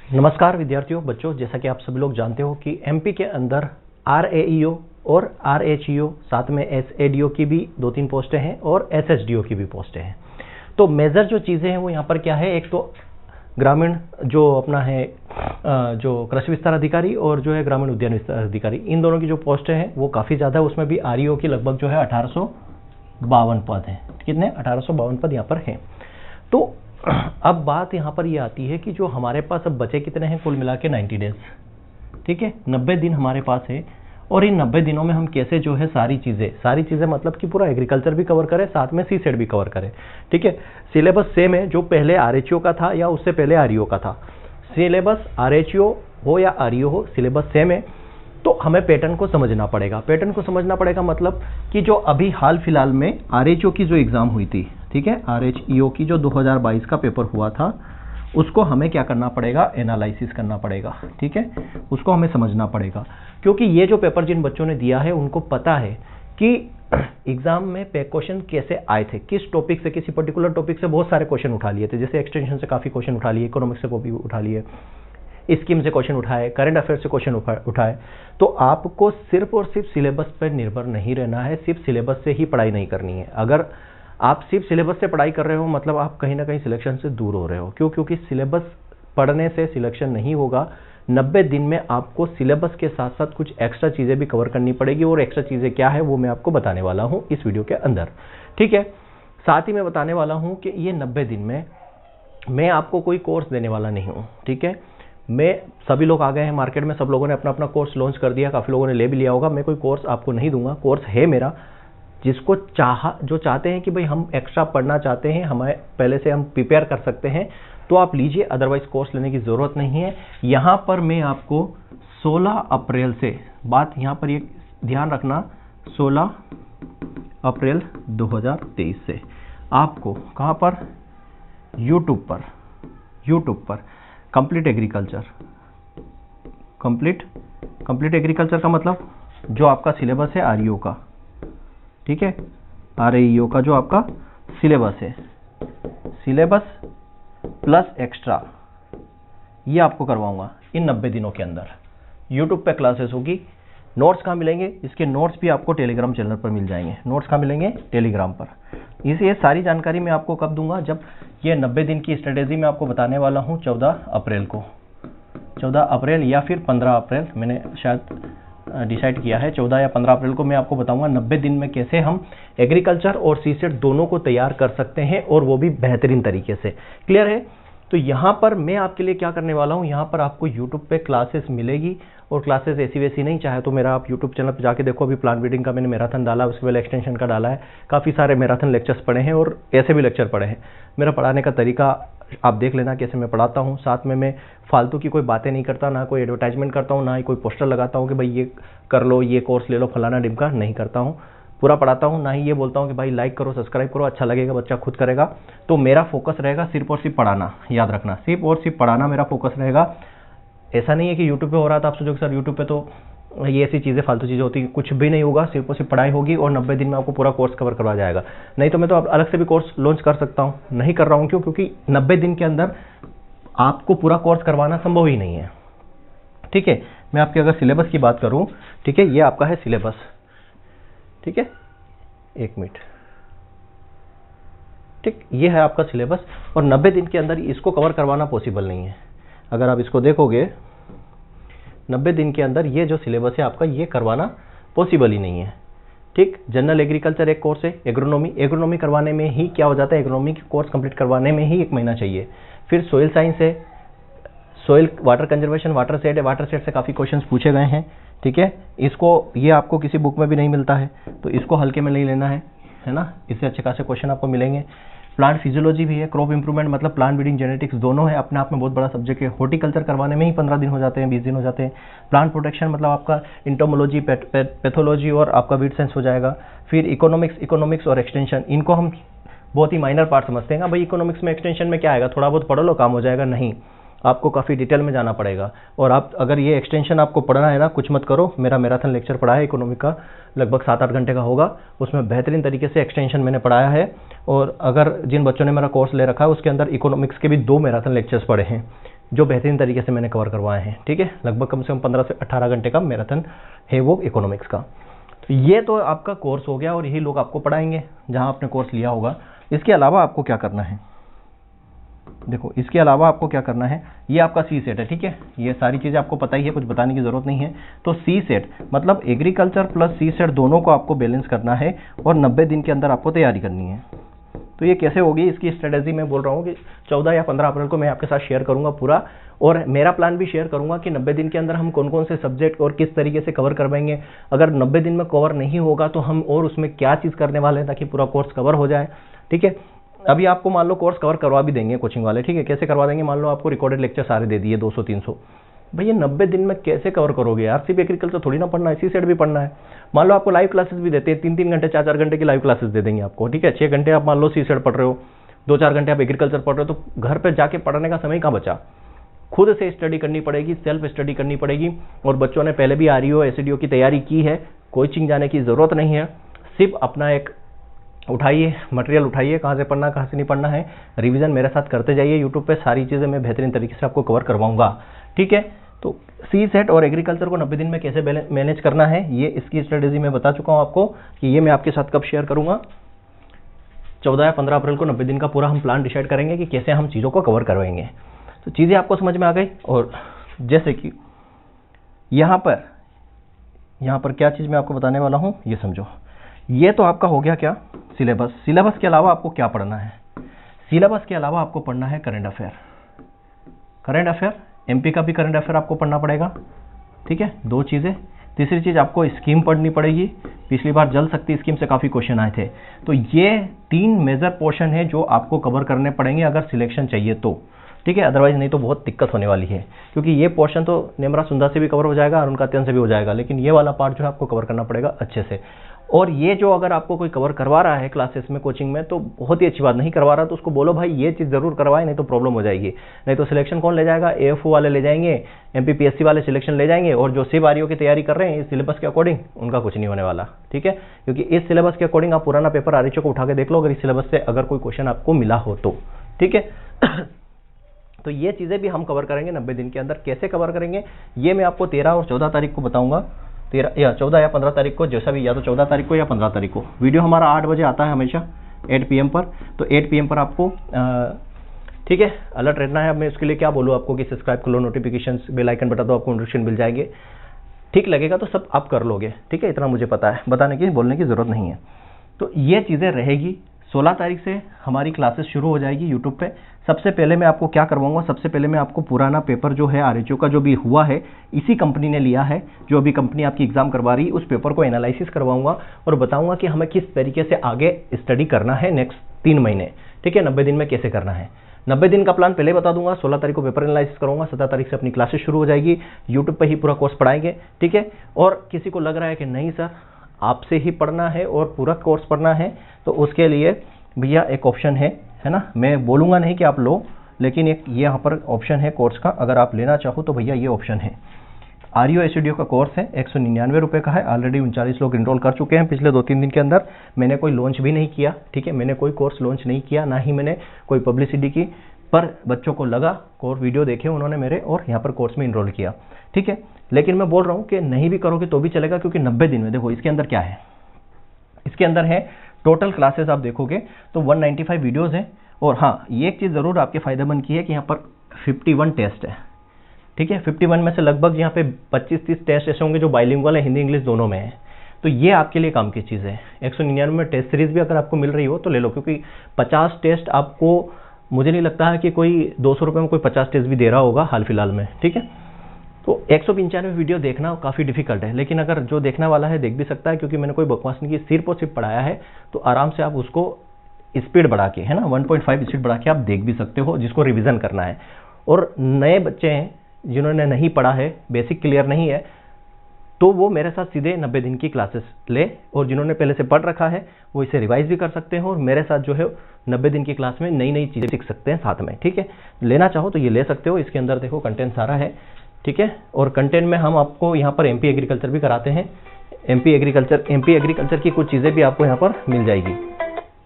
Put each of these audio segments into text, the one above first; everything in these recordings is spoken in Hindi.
नमस्कार विद्यार्थियों, बच्चों, जैसा कि आप सभी लोग जानते हो कि एमपी के अंदर आरएईओ और आरएचईओ, साथ में एसएडीओ की भी 2-3 पोस्टें हैं और एसएचडीओ की भी पोस्टें हैं। तो मेजर जो चीज़ें हैं वो यहाँ पर क्या है, एक तो ग्रामीण जो अपना है जो कृषि विस्तार अधिकारी और जो है ग्रामीण उद्यान विस्तार अधिकारी, इन दोनों की जो पोस्टें हैं वो काफ़ी ज़्यादा है। उसमें भी आरईओ की लगभग जो है 1852 पद हैं। कितने? 1852 पद यहाँ पर हैं। तो अब बात यहाँ पर ये आती है कि जो हमारे पास अब बचे कितने हैं, कुल मिला के 90 डेज, ठीक है, 90 दिन हमारे पास है। और इन 90 दिनों में हम कैसे जो है सारी चीज़ें मतलब कि पूरा एग्रीकल्चर भी कवर करें, साथ में सीसेड भी कवर करें, ठीक है। सिलेबस सेम है जो पहले आरएचओ का था या उससे पहले आरईओ का था। सिलेबस आरएचओ हो या आरईओ हो, सिलेबस सेम है। तो हमें पैटर्न को समझना पड़ेगा। मतलब कि जो अभी हाल फिलहाल में आरएचओ की जो एग्ज़ाम हुई थी, ठीक है, आरएचईओ की जो 2022 का पेपर हुआ था, उसको हमें क्या करना पड़ेगा, एनालिसिस करना पड़ेगा, ठीक है, उसको हमें समझना पड़ेगा। क्योंकि ये जो पेपर जिन बच्चों ने दिया है उनको पता है कि एग्जाम में क्वेश्चन कैसे आए थे, किस टॉपिक से, किसी पर्टिकुलर टॉपिक से बहुत सारे क्वेश्चन उठा लिए थे। जैसे एक्सटेंशन से काफ़ी क्वेश्चन उठा लिए, इकोनॉमिक्स से भी उठा लिए, स्कीम से क्वेश्चन उठाए, करंट अफेयर से क्वेश्चन उठाए। तो आपको सिर्फ और सिर्फ सिलेबस पर निर्भर नहीं रहना है, सिर्फ सिलेबस से ही पढ़ाई नहीं करनी है। अगर आप सिर्फ सिलेबस से पढ़ाई कर रहे हो मतलब आप कहीं ना कहीं सिलेक्शन से दूर हो रहे हो। क्यों? क्योंकि सिलेबस पढ़ने से सिलेक्शन नहीं होगा। 90 दिन में आपको सिलेबस के साथ साथ कुछ एक्स्ट्रा चीज़ें भी कवर करनी पड़ेगी, और एक्स्ट्रा चीज़ें क्या है वो मैं आपको बताने वाला हूँ इस वीडियो के अंदर, ठीक है। साथ ही मैं बताने वाला हूँ कि ये 90 दिन में मैं आपको कोई कोर्स देने वाला नहीं हूँ, ठीक है। मैं सभी लोग आ गए हैं मार्केट में, सब लोगों ने अपना अपना कोर्स लॉन्च कर दिया, काफ़ी लोगों ने ले भी लिया होगा। मैं कोई कोर्स आपको नहीं दूंगा। कोर्स है मेरा, जिसको जो चाहते हैं कि भाई हम एक्स्ट्रा पढ़ना चाहते हैं, हमें पहले से हम प्रिपेयर कर सकते हैं, तो आप लीजिए, अदरवाइज कोर्स लेने की ज़रूरत नहीं है। यहाँ पर मैं आपको 16 अप्रैल से, बात यहाँ पर ये ध्यान रखना, 16 अप्रैल 2023 से आपको कहाँ पर, यूट्यूब पर कंप्लीट एग्रीकल्चर का मतलब जो आपका सिलेबस है आरईओ का, ठीक है, आरईओ का जो आपका सिलेबस है, सिलेबस प्लस एक्स्ट्रा, ये आपको करवाऊंगा इन 90 दिनों के अंदर। यूट्यूब पे क्लासेस होगी। नोट्स कहाँ मिलेंगे? इसके नोट्स भी आपको टेलीग्राम चैनल पर मिल जाएंगे। नोट्स कहाँ मिलेंगे? टेलीग्राम पर। ये सारी जानकारी मैं आपको कब दूंगा? जब ये 90 दिन की स्ट्रेटेजी मैं आपको बताने वाला हूँ 14 अप्रैल को, 14 अप्रैल या फिर 15 अप्रैल, मैंने शायद डिसाइड किया है 14 या 15 अप्रैल को मैं आपको बताऊंगा 90 दिन में कैसे हम एग्रीकल्चर और सीसेड दोनों को तैयार कर सकते हैं, और वो भी बेहतरीन तरीके से। क्लियर है? तो यहाँ पर मैं आपके लिए क्या करने वाला हूँ, यहाँ पर आपको यूट्यूब पे क्लासेस मिलेगी, और क्लासेस ऐसी वैसी नहीं, चाहे तो मेरा आप यूट्यूब चैनल पर जाके देखो। अभी प्लांट ब्रीडिंग का मैंने मैराथन डाला, उसके पहले एक्सटेंशन का डाला है, काफ़ी सारे मैराथन लेक्चर्स पढ़े हैं और ऐसे भी लेक्चर पढ़े हैं। मेरा पढ़ाने का तरीका आप देख लेना कैसे मैं पढ़ाता हूँ। साथ में मैं फालतू की कोई बातें नहीं करता, ना कोई एडवर्टाइजमेंट करता हूँ, ना ही कोई पोस्टर लगाता हूँ कि भाई ये कर लो, ये कोर्स ले लो, फलाना डिमका, नहीं करता हूँ। पूरा पढ़ाता हूँ। ना ही ये बोलता हूँ कि भाई लाइक करो, सब्सक्राइब करो, अच्छा लगेगा, बच्चा खुद करेगा। तो मेरा फोकस रहेगा सिर्फ और सिर्फ पढ़ाना, याद रखना, सिर्फ और सिर्फ पढ़ाना मेरा फोकस रहेगा। ऐसा नहीं है कि यूट्यूब पे हो रहा था, आप सोचोगे सर यूट्यूब पे तो ये ऐसी चीज़ें, फालतू चीज़ें होती हैं। कुछ भी नहीं होगा, सिर्फ और सिर्फ पढ़ाई होगी, और 90 दिन में आपको पूरा कोर्स कवर करवा जाएगा। नहीं तो मैं तो अलग से भी कोर्स लॉन्च कर सकता हूँ, नहीं कर रहा हूँ। क्यों? क्योंकि 90 दिन के अंदर आपको पूरा कोर्स करवाना संभव ही नहीं है, ठीक है। मैं आपके अगर सिलेबस की बात करूँ, ठीक है, ये आपका है सिलेबस, ठीक है, 1 मिनट, ठीक, ये है आपका सिलेबस, और 90 दिन के अंदर इसको कवर करवाना पॉसिबल नहीं है। अगर आप इसको देखोगे 90 दिन के अंदर ये जो सिलेबस है आपका, ये करवाना पॉसिबल ही नहीं है, ठीक। जनरल एग्रीकल्चर एक कोर्स है, एग्रोनॉमी करवाने में ही क्या हो जाता है, एग्रोनॉमी की कोर्स कंप्लीट करवाने में ही 1 महीना चाहिए। फिर सोइल साइंस है, soil water conservation, water set है, वाटर सेट से काफ़ी क्वेश्चंस पूछे गए हैं, ठीक है। इसको, ये आपको किसी बुक में भी नहीं मिलता है, तो इसको हल्के में नहीं लेना है ना। इससे अच्छे खासे क्वेश्चन आपको मिलेंगे। प्लांट फिजियोलॉजी भी है, क्रॉप इंप्रूवमेंट मतलब प्लांट ब्रीडिंग, जेनेटिक्स दोनों है, अपने आप में बहुत बड़ा सब्जेक्ट है। हॉर्टिकल्चर करवाने में ही 15 दिन हो जाते हैं, 20 दिन हो जाते हैं। प्लांट प्रोटेक्शन मतलब आपका इंटोमोलॉजी, पैथोलॉजी और आपका वीड साइंस हो जाएगा। फिर इकोनॉमिक्स और एक्सटेंशन, इनको हम बहुत ही माइनर पार्ट समझते हैं। भाई इकोनॉमिक्स में, एक्सटेंशन में क्या आएगा, थोड़ा बहुत पढ़ लो काम हो जाएगा, नहीं, आपको काफ़ी डिटेल में जाना पड़ेगा। और आप अगर ये एक्सटेंशन आपको पढ़ना है ना, कुछ मत करो। मेरा मैराथन लेक्चर पढ़ा है इकोनॉमिक का, लगभग 7-8 घंटे का होगा, उसमें बेहतरीन तरीके से एक्सटेंशन मैंने पढ़ाया है। और अगर जिन बच्चों ने मेरा कोर्स ले रखा है उसके अंदर इकोनॉमिक्स के भी 2 मैराथन लेक्चर्स पढ़े हैं, जो बेहतरीन तरीके से मैंने कवर करवाए हैं। ठीक है, लगभग कम से कम 15 से 18 घंटे का मैराथन है वो इकोनॉमिक्स का। तो ये तो आपका कोर्स हो गया और यही लोग आपको पढ़ाएंगे जहां आपने कोर्स लिया होगा। इसके अलावा आपको क्या करना है, देखो इसके अलावा आपको क्या करना है, ये आपका सी सेट है। ठीक है, ये सारी चीज़ें आपको पता ही है, कुछ बताने की ज़रूरत नहीं है। तो सी सेट मतलब एग्रीकल्चर प्लस सी सेट दोनों को आपको बैलेंस करना है और 90 दिन के अंदर आपको तैयारी करनी है। तो ये कैसे होगी, इसकी स्ट्रेटेजी मैं बोल रहा हूँ कि 14 या 15 अप्रैल को मैं आपके साथ शेयर करूँगा पूरा, और मेरा प्लान भी शेयर करूँगा कि 90 दिन के अंदर हम कौन कौन से सब्जेक्ट और किस तरीके से कवर करवाएंगे। अगर 90 दिन में कवर नहीं होगा तो हम और उसमें क्या चीज़ करने वाले हैं ताकि पूरा कोर्स कवर हो जाए। ठीक है, अभी आपको मान लो कोर्स कवर करवा भी देंगे कोचिंग वाले। ठीक है, कैसे करवा देंगे, मान लो आपको रिकॉर्डेड लेक्चर सारे दे दिए 200-300, भैया 90 दिन में कैसे कवर करोगे यार। सिर्फ एग्रीकल्चर थोड़ी ना पढ़ना है, इसी सेट भी पढ़ना है। मान लो आपको लाइव क्लासेस भी देते हैं, 3-3 घंटे 4-4 घंटे की लाइव क्लासेस दे देंगे आपको। ठीक है, 6 घंटे आप मान लो सी सेट पढ़ रहे हो, 2-4 घंटे आप एग्रीकल्चर पढ़ रहे हो, तो घर पर जाके पढ़ने का समय कहाँ बचा। खुद से स्टडी करनी पड़ेगी, सेल्फ स्टडी करनी पड़ेगी। और बच्चों ने पहले भी आरईओ एसईडीओ की तैयारी की है, कोचिंग जाने की ज़रूरत नहीं है। सिर्फ अपना एक उठाइए मटेरियल, उठाइए कहाँ से पढ़ना कहाँ से नहीं पढ़ना है, रिवीजन मेरे साथ करते जाइए। यूट्यूब पे सारी चीज़ें मैं बेहतरीन तरीके से आपको कवर करवाऊंगा। ठीक है, तो सी सेट और एग्रीकल्चर को 90 दिन में कैसे मैनेज करना है, ये इसकी स्ट्रेटेजी मैं बता चुका हूँ आपको कि ये मैं आपके साथ कब शेयर करूँगा। 14 या 15 अप्रैल को 90 दिन का पूरा हम प्लान डिसाइड करेंगे कि कैसे हम चीज़ों को कवर करवाएंगे। तो चीज़ें आपको समझ में आ गई। और जैसे कि यहाँ पर क्या चीज़ मैं आपको बताने वाला हूँ, ये समझो। ये तो आपका हो गया क्या, सिलेबस। सिलेबस के अलावा आपको क्या पढ़ना है, सिलेबस के अलावा आपको पढ़ना है current affair. Current affair MP का भी करंट अफेयर आपको पढ़ना पड़ेगा। ठीक है, 2 चीज़ें। तीसरी चीज़ आपको स्कीम पढ़नी पड़ेगी। पिछली बार जल शक्ति स्कीम से काफ़ी क्वेश्चन आए थे। तो ये 3 मेजर पोर्शन है जो आपको कवर करने पड़ेंगे अगर सिलेक्शन चाहिए तो। ठीक है, अदरवाइज नहीं तो बहुत दिक्कत होने वाली है, क्योंकि ये पोर्शन तो नेमरा सुंदर से भी कवर हो जाएगा और उनका अत्यंत से भी हो जाएगा, लेकिन ये वाला पार्ट जो है आपको कवर करना पड़ेगा अच्छे से। और ये जो अगर आपको कोई कवर करवा रहा है क्लासेस में कोचिंग में तो बहुत ही अच्छी बात, नहीं करवा रहा तो उसको बोलो भाई ये चीज़ ज़रूर करवाए, नहीं तो प्रॉब्लम हो जाएगी। नहीं तो सिलेक्शन कौन ले जाएगा, एएफओ वाले ले जाएंगे, एमपीपीएससी वाले सिलेक्शन ले जाएंगे, और जो सिर्फ आरईओ की तैयारी कर रहे हैं इस सिलेबस के अकॉर्डिंग उनका कुछ नहीं होने वाला। ठीक है, क्योंकि इस सिलेबस के अकॉर्डिंग आप पुराना पेपर आरईओ को उठा के देख लो, अगर इस सिलेबस से अगर कोई क्वेश्चन आपको मिला हो तो। ठीक है, तो ये चीज़ें भी हम कवर करेंगे 90 दिन के अंदर। कैसे कवर करेंगे ये मैं आपको 13 और 14 तारीख को बताऊंगा। 14 या 15 तारीख को, जैसा भी, या तो 14 तारीख को या 15 तारीख को। वीडियो हमारा 8 बजे आता है हमेशा 8 PM पर। तो 8 PM पर आपको ठीक है अलर्ट रहना है। अब मैं उसके लिए क्या बोलूँ आपको कि सब्सक्राइब कर लो, नोटिफिकेशन बेल आइकन बता दो, आपको नोटिफिकेशन मिल जाएंगे। ठीक लगेगा तो सब आप कर लोगे। ठीक है, इतना मुझे पता है, बताने की बोलने की ज़रूरत नहीं है। तो ये चीज़ें रहेगी। 16 तारीख से हमारी क्लासेस शुरू हो जाएगी यूट्यूब पे। सबसे पहले मैं आपको क्या करवाऊंगा, सबसे पहले मैं आपको पुराना पेपर जो है आरएचओ का जो भी हुआ है, इसी कंपनी ने लिया है, जो अभी कंपनी आपकी एग्जाम करवा रही है, उस पेपर को एनालिसिस करवाऊंगा और बताऊंगा कि हमें किस तरीके से आगे स्टडी करना है नेक्स्ट 3 महीने। ठीक है, 90 दिन में कैसे करना है। 90 दिन का प्लान पहले बता दूंगा। 16 तारीख को पेपर एनालिसिस करूंगा, 17 तारीख से अपनी क्लासेस शुरू हो जाएगी, यूट्यूब पर ही पूरा कोर्स पढ़ाएंगे। ठीक है, और किसी को लग रहा है कि नहीं सर आपसे ही पढ़ना है और पूरा कोर्स पढ़ना है, तो उसके लिए भैया एक ऑप्शन है ना, मैं बोलूँगा नहीं कि आप लो, लेकिन एक ये यहाँ पर ऑप्शन है कोर्स का, अगर आप लेना चाहो तो भैया ये ऑप्शन है। आरईओ एसईडीओ का कोर्स है, 199 रुपये का है। ऑलरेडी 39 लोग इनरोल कर चुके हैं पिछले 2-3 दिन के अंदर। मैंने कोई लॉन्च भी नहीं किया। ठीक है, मैंने कोई कोर्स लॉन्च नहीं किया, ना ही मैंने कोई पब्लिसिटी की, पर बच्चों को लगा, कोर्स वीडियो देखे उन्होंने मेरे और यहाँ पर कोर्स में इनरोल किया। ठीक है, लेकिन मैं बोल रहा हूँ कि नहीं भी करोगे तो भी चलेगा, क्योंकि 90 दिन में देखो इसके अंदर क्या है, इसके अंदर है टोटल क्लासेस आप देखोगे तो 195 वीडियोज़ हैं। और हाँ, ये एक चीज़ ज़रूर आपके फ़ायदेमंद की है कि यहाँ पर 51 टेस्ट है। ठीक है, 51 में से लगभग यहाँ पे 25-30 टेस्ट ऐसे होंगे जो बाइलिंगुअल है, हिंदी इंग्लिश दोनों में है। तो ये आपके लिए काम की चीज़ है। 199 में टेस्ट सीरीज़ भी अगर आपको मिल रही हो तो ले लो, क्योंकि 50 टेस्ट आपको, मुझे नहीं लगता है कि कोई 200 रुपये में कोई 50 टेस्ट भी दे रहा होगा हाल फिलहाल में। ठीक है, तो 195 वीडियो देखना काफ़ी डिफिकल्ट है, लेकिन अगर जो देखने वाला है देख भी सकता है, क्योंकि मैंने कोई बकवास नहीं की, सिर्फ और सिर्फ पढ़ाया है। तो आराम से आप उसको स्पीड बढ़ा के, है ना, 1.5 स्पीड बढ़ा के आप देख भी सकते हो, जिसको रिवीजन करना है। और नए बच्चे हैं जिन्होंने नहीं पढ़ा है, बेसिक क्लियर नहीं है, तो वो मेरे साथ सीधे 90 दिन की क्लासेस ले, और जिन्होंने पहले से पढ़ रखा है वो इसे रिवाइज भी कर सकते हैं और मेरे साथ जो है 90 दिन की क्लास में नई नई चीज़ें सीख सकते हैं साथ में। ठीक है, लेना चाहो तो ये ले सकते हो। इसके अंदर देखो कंटेंट सारा है। ठीक है, और कंटेंट में हम आपको यहाँ पर एमपी एग्रीकल्चर भी कराते हैं। एमपी एग्रीकल्चर की कुछ चीज़ें भी आपको यहाँ पर मिल जाएगी।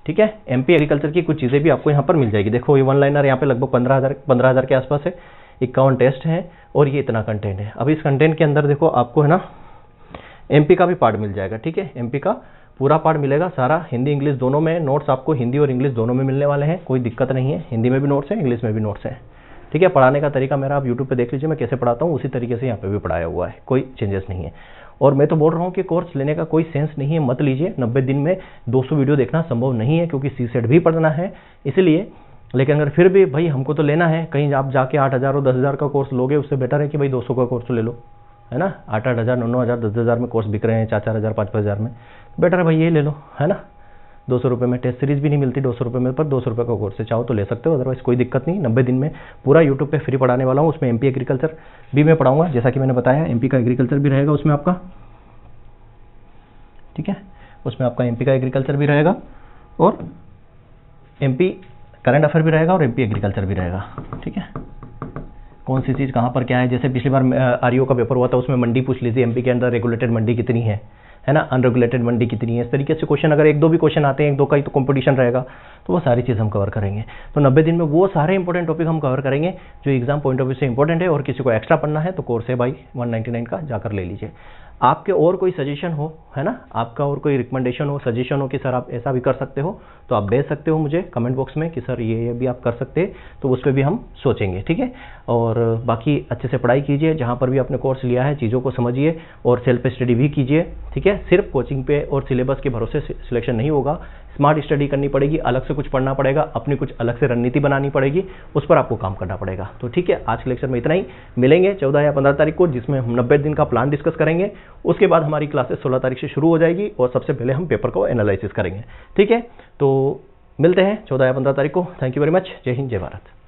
ठीक है, एमपी एग्रीकल्चर की कुछ चीज़ें भी आपको यहाँ पर मिल जाएगी। देखो ये वन लाइनर यहाँ पे लगभग 15,000 के आसपास है। 51 टेस्ट हैं और ये इतना कंटेंट है। अब इस कंटेंट के अंदर देखो आपको है ना एमपी का भी पार्ट मिल जाएगा, ठीक है, एमपी का पूरा पार्ट मिलेगा सारा, हिंदी इंग्लिश दोनों में नोट्स आपको हिंदी और इंग्लिश दोनों में मिलने वाले हैं, कोई दिक्कत नहीं है, हिंदी में भी नोट्स है, इंग्लिश में भी नोट्स है, ठीक है। पढ़ाने का तरीका मेरा आप यूट्यूब पे देख लीजिए, मैं कैसे पढ़ाता हूँ उसी तरीके से यहाँ पे भी पढ़ाया हुआ है, कोई चेंजेस नहीं है। और मैं तो बोल रहा हूँ कि कोर्स लेने का कोई सेंस नहीं है, मत लीजिए। 90 दिन में 200 वीडियो देखना संभव नहीं है क्योंकि सीसेट भी पढ़ना है इसलिए। लेकिन अगर फिर भी भाई हमको तो लेना है, कहीं आप जाके 8,000 और 10,000 का कोर्स लोगे उससे बेटर है कि भाई 200 का कोर्स ले लो, है ना। 8,000 9,000 10,000 में कोर्स बिक रहे हैं, 4,000 5,000 में, बेटर है भाई ये ले लो, है ना। 200 रुपये में टेस्ट सीरीज भी नहीं मिलती 200 रुपये में, पर 200 रुपये का कोर्स है, चाहो तो ले सकते हो, अदरवाइज कोई दिक्कत नहीं। 90 दिन में पूरा यूट्यूब पे फ्री पढ़ाने वाला हूँ, उसमें एमपी एग्रीकल्चर भी मैं पढ़ाऊंगा, जैसा कि मैंने बताया एमपी का एग्रीकल्चर भी रहेगा उसमें आपका, ठीक है, उसमें आपका एमपी का एग्रीकल्चर भी रहेगा और एमपी करंट अफेयर भी रहेगा और एमपी एग्रीकल्चर भी रहेगा, ठीक है। कौन सी चीज़ कहाँ पर क्या है, जैसे पिछली बार आरईओ का पेपर हुआ था उसमें मंडी पूछ लीजिए, एमपी के अंदर रेगुलेटेड मंडी कितनी है ना, अनरेगुलेटेड मंडी कितनी है, इस तरीके से क्वेश्चन अगर 1-2 भी क्वेश्चन आते हैं, 1-2 का ही तो कंपटीशन रहेगा, तो वो सारी चीज़ हम कवर करेंगे। तो 90 दिन में वो सारे इंपॉर्टेंट टॉपिक हम कवर करेंगे जो एग्जाम पॉइंट ऑफ व्यू से इंपॉर्टेंट है। और किसी को एक्स्ट्रा पढ़ना है तो कोर्स है भाई 199 का, जाकर ले लीजिए। आपके और कोई सजेशन हो, है ना, आपका और कोई रिकमेंडेशन हो, सजेशन हो कि सर आप ऐसा भी कर सकते हो, तो आप भेज सकते हो मुझे कमेंट बॉक्स में कि सर ये भी आप कर सकते हैं, तो उस पर भी हम सोचेंगे, ठीक है। और बाकी अच्छे से पढ़ाई कीजिए, जहाँ पर भी आपने कोर्स लिया है चीज़ों को समझिए और सेल्फ स्टडी भी कीजिए, ठीक है। सिर्फ कोचिंग पे और सिलेबस के भरोसे सिलेक्शन नहीं होगा, स्मार्ट स्टडी करनी पड़ेगी, अलग से कुछ पढ़ना पड़ेगा, अपनी कुछ अलग से रणनीति बनानी पड़ेगी, उस पर आपको काम करना पड़ेगा। तो ठीक है, आज के लेक्चर में इतना ही, मिलेंगे 14 या 15 तारीख को, जिसमें हम 90 दिन का प्लान डिस्कस करेंगे। उसके बाद हमारी क्लासेस 16 तारीख से शुरू हो जाएगी और सबसे पहले हम पेपर को एनालिसिस करेंगे, ठीक है। तो मिलते हैं 14 या 15 तारीख को। Thank you very much. जय हिंद, जय भारत।